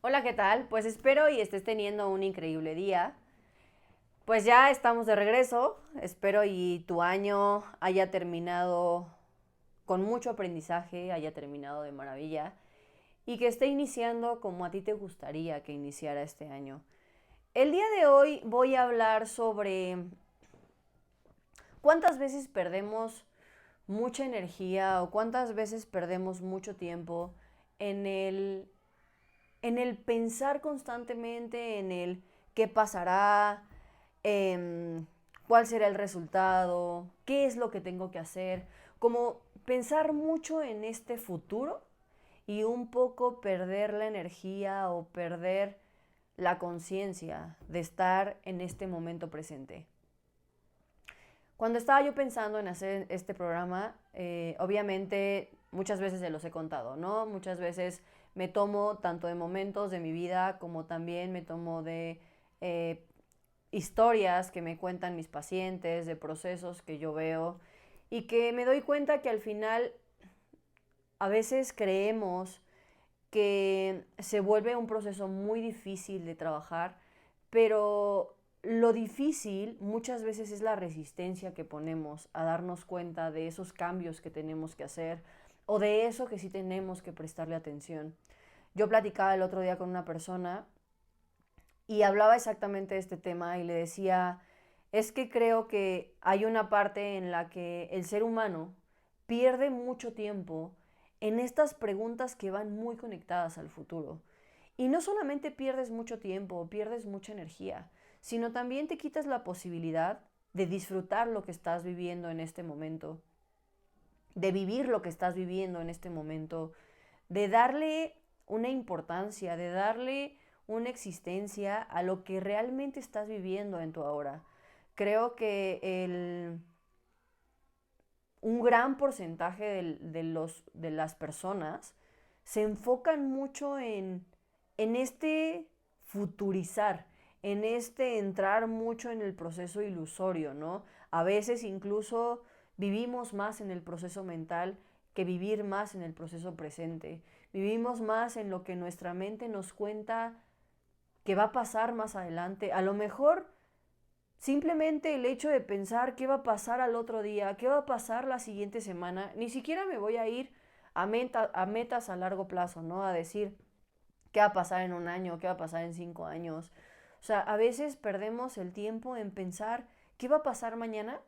Hola, ¿qué tal? Pues espero y estés teniendo un increíble día. Pues ya estamos de regreso. Espero y tu año haya terminado con mucho aprendizaje, haya terminado de maravilla y que esté iniciando como a ti te gustaría que iniciara este año. El día de hoy voy a hablar sobre cuántas veces perdemos mucha energía o cuántas veces perdemos mucho tiempo en el pensar constantemente en el qué pasará, eh, cuál será el resultado, qué es lo que tengo que hacer, como pensar mucho en este futuro y un poco perder la energía o perder la conciencia de estar en este momento presente. Cuando estaba yo pensando en hacer este programa, obviamente muchas veces se los he contado, ¿no? Muchas veces me tomo tanto de momentos de mi vida como también me tomo de eh, historias que me cuentan mis pacientes, de procesos que yo veo y que me doy cuenta que al final a veces creemos que se vuelve un proceso muy difícil de trabajar, pero lo difícil muchas veces es la resistencia que ponemos a darnos cuenta de esos cambios que tenemos que hacer o de eso que sí tenemos que prestarle atención. Yo platicaba el otro día con una persona y hablaba exactamente de este tema y le decía, es que creo que hay una parte en la que el ser humano pierde mucho tiempo en estas preguntas que van muy conectadas al futuro. Y no solamente pierdes mucho tiempo, pierdes mucha energía, sino también te quitas la posibilidad de disfrutar lo que estás viviendo en este momento, de vivir lo que estás viviendo en este momento, de darle una importancia, de darle una existencia a lo que realmente estás viviendo en tu ahora. Creo que un gran porcentaje de las personas se enfocan mucho en este futurizar, en este entrar mucho en el proceso ilusorio, ¿no? A veces incluso vivimos más en el proceso mental que vivir más en el proceso presente. Vivimos más en lo que nuestra mente nos cuenta que va a pasar más adelante. A lo mejor simplemente el hecho de pensar qué va a pasar al otro día, qué va a pasar la siguiente semana, ni siquiera me voy a ir a metas a largo plazo, ¿no? A decir qué va a pasar en un año, qué va a pasar en 5 años. O sea, a veces perdemos el tiempo en pensar qué va a pasar mañana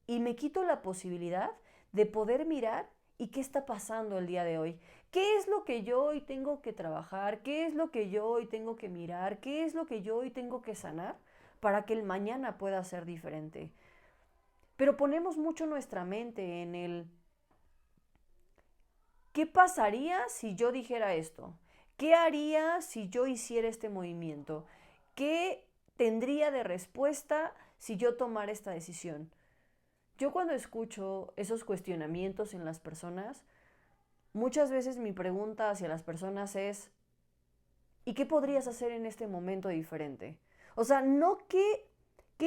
y me quito la posibilidad de poder mirar y qué está pasando el día de hoy. ¿Qué es lo que yo hoy tengo que trabajar? ¿Qué es lo que yo hoy tengo que mirar? ¿Qué es lo que yo hoy tengo que sanar para que el mañana pueda ser diferente? Pero ponemos mucho nuestra mente en el ¿qué pasaría si yo dijera esto? ¿Qué haría si yo hiciera este movimiento? ¿Qué tendría de respuesta si yo tomara esta decisión? Yo cuando escucho esos cuestionamientos en las personas, muchas veces mi pregunta hacia las personas es, ¿y qué podrías hacer en este momento diferente? O sea, no qué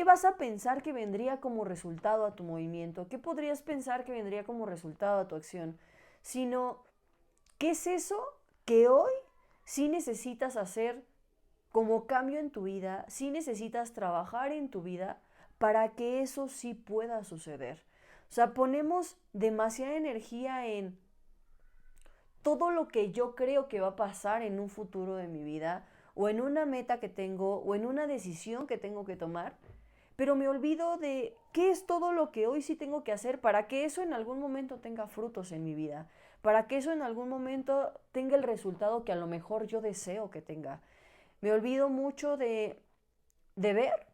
vas a pensar que vendría como resultado a tu movimiento, qué podrías pensar que vendría como resultado a tu acción, sino qué es eso que hoy sí necesitas hacer como cambio en tu vida, sí necesitas trabajar en tu vida para que eso sí pueda suceder. O sea, ponemos demasiada energía en todo lo que yo creo que va a pasar en un futuro de mi vida, o en una meta que tengo, o en una decisión que tengo que tomar, pero me olvido de qué es todo lo que hoy sí tengo que hacer para que eso en algún momento tenga frutos en mi vida, para que eso en algún momento tenga el resultado que a lo mejor yo deseo que tenga. Me olvido mucho de ver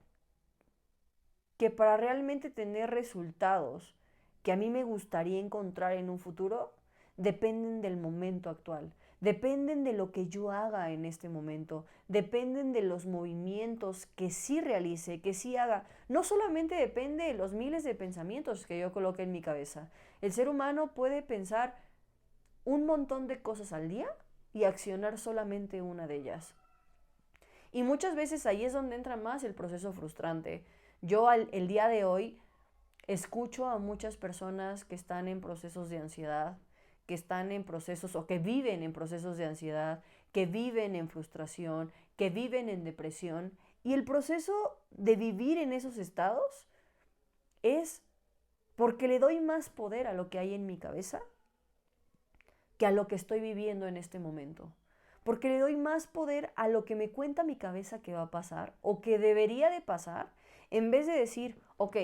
que para realmente tener resultados que a mí me gustaría encontrar en un futuro, dependen del momento actual, dependen de lo que yo haga en este momento, dependen de los movimientos que sí realice, que sí haga. No solamente depende de los miles de pensamientos que yo coloque en mi cabeza. El ser humano puede pensar un montón de cosas al día y accionar solamente una de ellas. Y muchas veces ahí es donde entra más el proceso frustrante. El día de hoy escucho a muchas personas que están en procesos de ansiedad, que están en procesos o que viven en procesos de ansiedad, que viven en frustración, que viven en depresión. Y el proceso de vivir en esos estados es porque le doy más poder a lo que hay en mi cabeza que a lo que estoy viviendo en este momento. Porque le doy más poder a lo que me cuenta mi cabeza que va a pasar o que debería de pasar, en vez de decir, ok,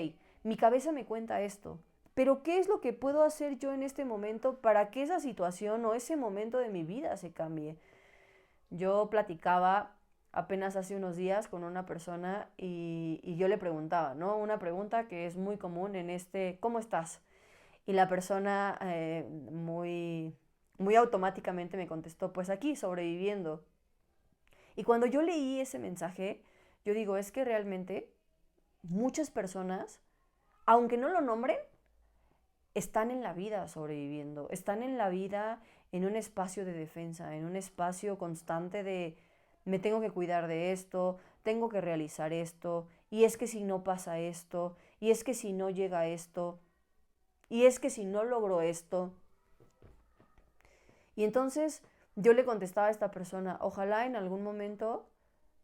mi cabeza me cuenta esto, pero ¿qué es lo que puedo hacer yo en este momento para que esa situación o ese momento de mi vida se cambie? Yo platicaba apenas hace unos días con una persona y yo le preguntaba, ¿no? Una pregunta que es muy común en ¿cómo estás? Y la persona muy automáticamente me contestó, pues aquí, sobreviviendo. Y cuando yo leí ese mensaje, yo digo, es que realmente muchas personas, aunque no lo nombren, están en la vida sobreviviendo, están en la vida en un espacio de defensa, en un espacio constante de me tengo que cuidar de esto, tengo que realizar esto, y es que si no pasa esto, y es que si no llega esto, y es que si no logro esto. Y entonces yo le contestaba a esta persona, ojalá en algún momento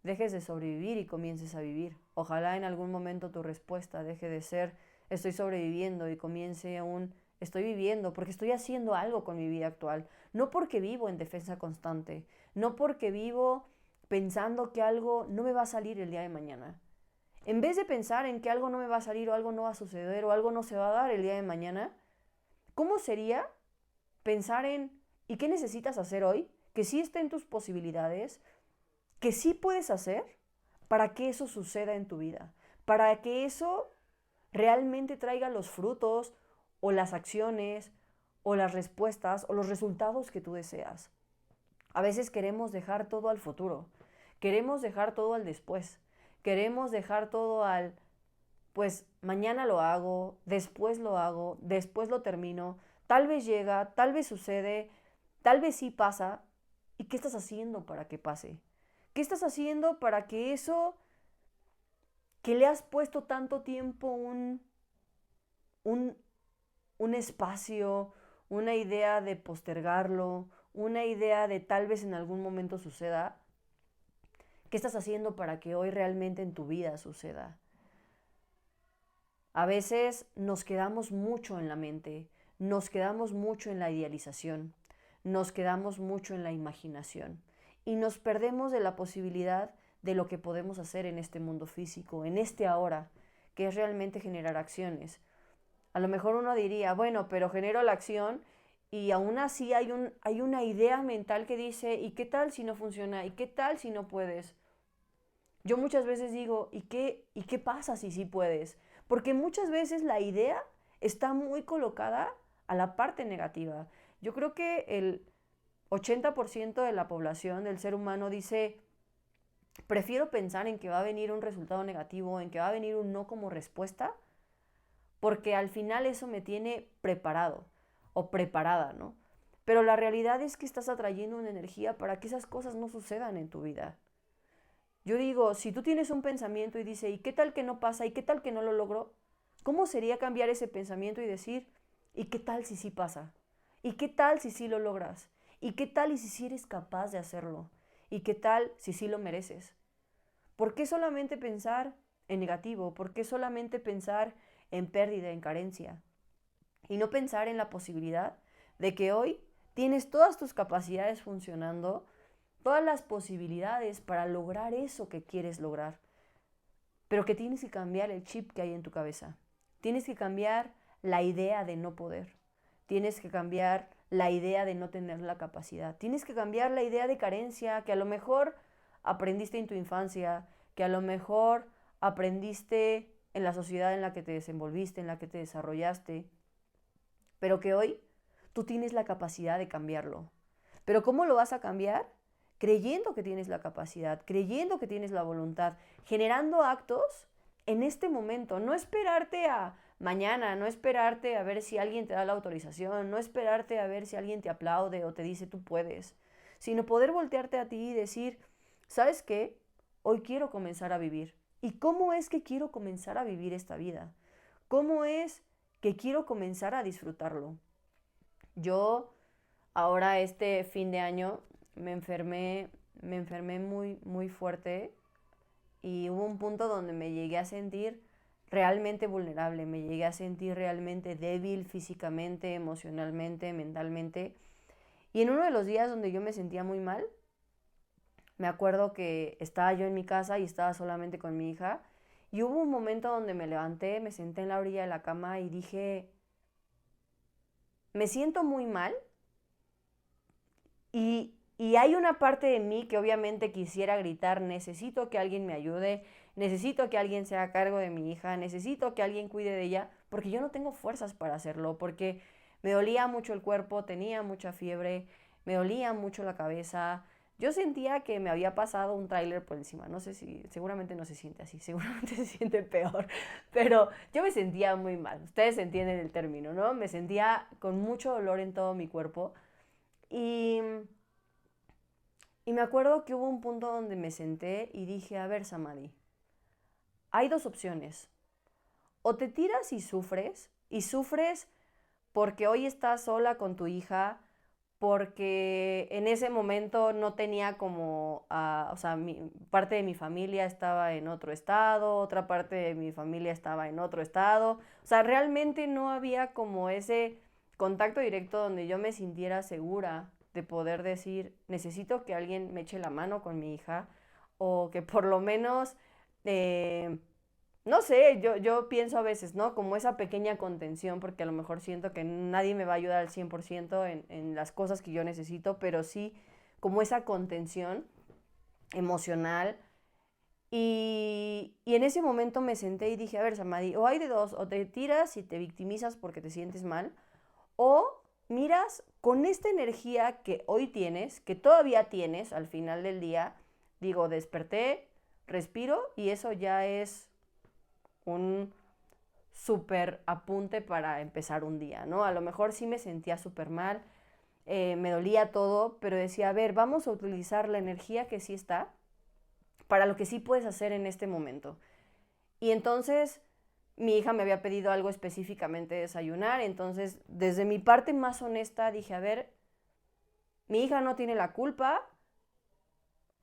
dejes de sobrevivir y comiences a vivir. Ojalá en algún momento tu respuesta deje de ser estoy sobreviviendo y comience a un estoy viviendo porque estoy haciendo algo con mi vida actual. No porque vivo en defensa constante, no porque vivo pensando que algo no me va a salir el día de mañana. En vez de pensar en que algo no me va a salir o algo no va a suceder o algo no se va a dar el día de mañana, ¿cómo sería pensar en ¿y qué necesitas hacer hoy? Que sí esté en tus posibilidades, que sí puedes hacer para que eso suceda en tu vida, para que eso realmente traiga los frutos o las acciones o las respuestas o los resultados que tú deseas. A veces queremos dejar todo al futuro, queremos dejar todo al después, queremos dejar todo al, pues mañana lo hago, después lo termino, tal vez llega, tal vez sucede, tal vez sí pasa. ¿Y qué estás haciendo para que pase? ¿Qué estás haciendo para que eso que le has puesto tanto tiempo un, un espacio, una idea de postergarlo, una idea de tal vez en algún momento suceda? ¿Qué estás haciendo para que hoy realmente en tu vida suceda? A veces nos quedamos mucho en la mente, nos quedamos mucho en la idealización, nos quedamos mucho en la imaginación y nos perdemos de la posibilidad de lo que podemos hacer en este mundo físico, en este ahora, que es realmente generar acciones. A lo mejor uno diría, bueno, pero genero la acción y aún así hay una idea mental que dice, ¿y qué tal si no funciona? ¿Y qué tal si no puedes? Yo muchas veces digo, ¿y qué pasa si sí puedes? Porque muchas veces la idea está muy colocada a la parte negativa. Yo creo que el 80% de la población del ser humano dice, prefiero pensar en que va a venir un resultado negativo, en que va a venir un no como respuesta, porque al final eso me tiene preparado o preparada, ¿no? Pero la realidad es que estás atrayendo una energía para que esas cosas no sucedan en tu vida. Yo digo, si tú tienes un pensamiento y dices, ¿y qué tal que no pasa? ¿Y qué tal que no lo logro? ¿Cómo sería cambiar ese pensamiento y decir, ¿y qué tal si sí pasa? ¿Y qué tal si sí lo logras? ¿Y qué tal y si sí eres capaz de hacerlo? ¿Y qué tal si sí lo mereces? ¿Por qué solamente pensar en negativo? ¿Por qué solamente pensar en pérdida, en carencia? Y no pensar en la posibilidad de que hoy tienes todas tus capacidades funcionando, todas las posibilidades para lograr eso que quieres lograr, pero que tienes que cambiar el chip que hay en tu cabeza. Tienes que cambiar la idea de no poder. Tienes que cambiar la idea de no tener la capacidad. Tienes que cambiar la idea de carencia que a lo mejor aprendiste en tu infancia, que a lo mejor aprendiste en la sociedad en la que te desenvolviste, en la que te desarrollaste, pero que hoy tú tienes la capacidad de cambiarlo. Pero ¿cómo lo vas a cambiar? Creyendo que tienes la capacidad, creyendo que tienes la voluntad, generando actos en este momento, no esperarte a mañana, no esperarte a ver si alguien te da la autorización, no esperarte a ver si alguien te aplaude o te dice tú puedes, sino poder voltearte a ti y decir, ¿sabes qué? Hoy quiero comenzar a vivir. ¿Y cómo es que quiero comenzar a vivir esta vida? ¿Cómo es que quiero comenzar a disfrutarlo? Yo ahora este fin de año me enfermé, me enfermé muy, muy fuerte y hubo un punto donde me llegué a sentir realmente vulnerable, me llegué a sentir realmente débil físicamente, emocionalmente, mentalmente. Y en uno de los días donde yo me sentía muy mal, me acuerdo que estaba yo en mi casa y estaba solamente con mi hija y hubo un momento donde me levanté, me senté en la orilla de la cama y dije, me siento muy mal y hay una parte de mí que obviamente quisiera gritar, necesito que alguien me ayude, necesito que alguien se haga cargo de mi hija, necesito que alguien cuide de ella, porque yo no tengo fuerzas para hacerlo, porque me dolía mucho el cuerpo, tenía mucha fiebre, me dolía mucho la cabeza. Yo sentía que me había pasado un tráiler por encima. No sé si, seguramente no se siente así, seguramente se siente peor, pero yo me sentía muy mal. Ustedes entienden el término, ¿no? Me sentía con mucho dolor en todo mi cuerpo y me acuerdo que hubo un punto donde me senté y dije, a ver, Samadhi, hay dos opciones. O te tiras y sufres porque hoy estás sola con tu hija, porque en ese momento no tenía como, o sea, parte de mi familia estaba en otro estado, otra parte de mi familia estaba en otro estado. O sea, realmente no había como ese contacto directo donde yo me sintiera segura de poder decir, necesito que alguien me eche la mano con mi hija o que por lo menos, eh, no sé, yo pienso a veces, ¿no? Como esa pequeña contención, porque a lo mejor siento que nadie me va a ayudar al 100% en las cosas que yo necesito, pero sí como esa contención emocional. Y en ese momento me senté y dije, a ver, Samadhi, o hay de dos, o te tiras y te victimizas porque te sientes mal, o miras con esta energía que hoy tienes, que todavía tienes al final del día, digo, desperté, respiro y eso ya es un súper apunte para empezar un día, ¿no? A lo mejor sí me sentía súper mal, me dolía todo, pero decía, a ver, vamos a utilizar la energía que sí está para lo que sí puedes hacer en este momento. Y entonces mi hija me había pedido algo específicamente de desayunar, entonces desde mi parte más honesta dije, a ver, mi hija no tiene la culpa,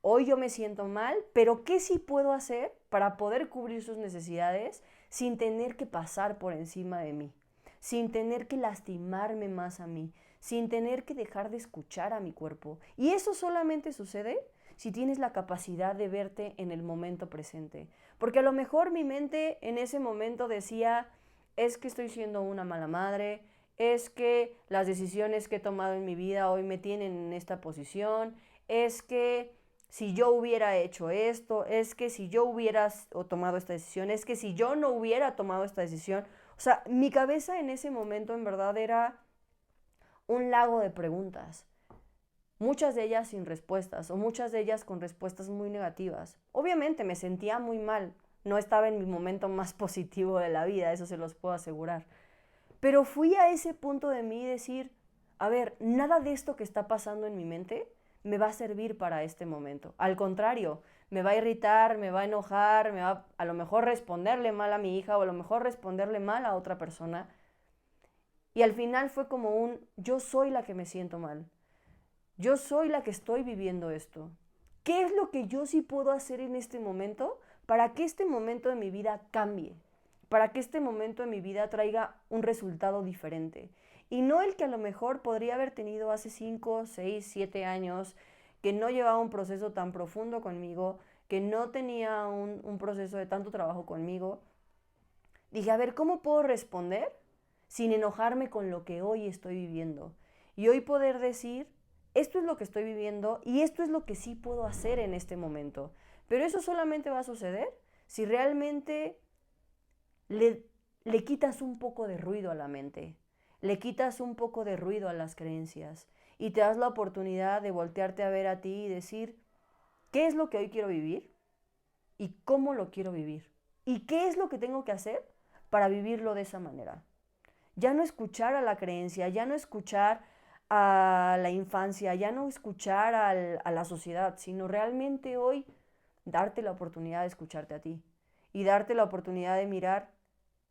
hoy yo me siento mal, pero ¿qué sí puedo hacer para poder cubrir sus necesidades sin tener que pasar por encima de mí? Sin tener que lastimarme más a mí, sin tener que dejar de escuchar a mi cuerpo. Y eso solamente sucede si tienes la capacidad de verte en el momento presente. Porque a lo mejor mi mente en ese momento decía, es que estoy siendo una mala madre, es que las decisiones que he tomado en mi vida hoy me tienen en esta posición, es que si yo hubiera hecho esto, es que si yo hubiera tomado esta decisión, es que si yo no hubiera tomado esta decisión. O sea, mi cabeza en ese momento en verdad era un lago de preguntas, muchas de ellas sin respuestas o muchas de ellas con respuestas muy negativas. Obviamente me sentía muy mal, no estaba en mi momento más positivo de la vida, eso se los puedo asegurar. Pero fui a ese punto de mí decir, a ver, nada de esto que está pasando en mi mente me va a servir para este momento. Al contrario, me va a irritar, me va a enojar, me va a lo mejor responderle mal a mi hija o a lo mejor responderle mal a otra persona. Y al final fue como yo soy la que me siento mal. Yo soy la que estoy viviendo esto. ¿Qué es lo que yo sí puedo hacer en este momento para que este momento de mi vida cambie? Para que este momento de mi vida traiga un resultado diferente. Y no el que a lo mejor podría haber tenido hace 5, 6, 7 años, que no llevaba un proceso tan profundo conmigo, que no tenía un proceso de tanto trabajo conmigo. Dije, a ver, ¿cómo puedo responder sin enojarme con lo que hoy estoy viviendo? Y hoy poder decir, esto es lo que estoy viviendo y esto es lo que sí puedo hacer en este momento. Pero eso solamente va a suceder si realmente le quitas un poco de ruido a la mente, le quitas un poco de ruido a las creencias y te das la oportunidad de voltearte a ver a ti y decir, ¿qué es lo que hoy quiero vivir? ¿Y cómo lo quiero vivir? ¿Y qué es lo que tengo que hacer para vivirlo de esa manera? Ya no escuchar a la creencia, ya no escuchar a la infancia, ya no escuchar a la sociedad, sino realmente hoy darte la oportunidad de escucharte a ti y darte la oportunidad de mirar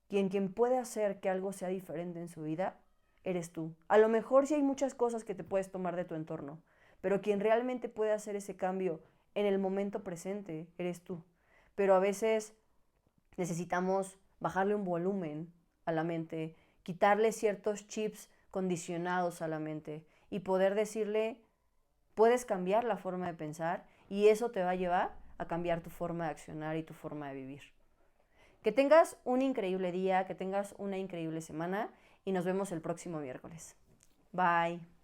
quien puede hacer que algo sea diferente en su vida, eres tú. A lo mejor sí hay muchas cosas que te puedes tomar de tu entorno, pero quien realmente puede hacer ese cambio en el momento presente eres tú. Pero a veces necesitamos bajarle un volumen a la mente, quitarle ciertos chips condicionados a la mente y poder decirle, puedes cambiar la forma de pensar y eso te va a llevar a cambiar tu forma de accionar y tu forma de vivir. Que tengas un increíble día, que tengas una increíble semana y nos vemos el próximo miércoles. Bye.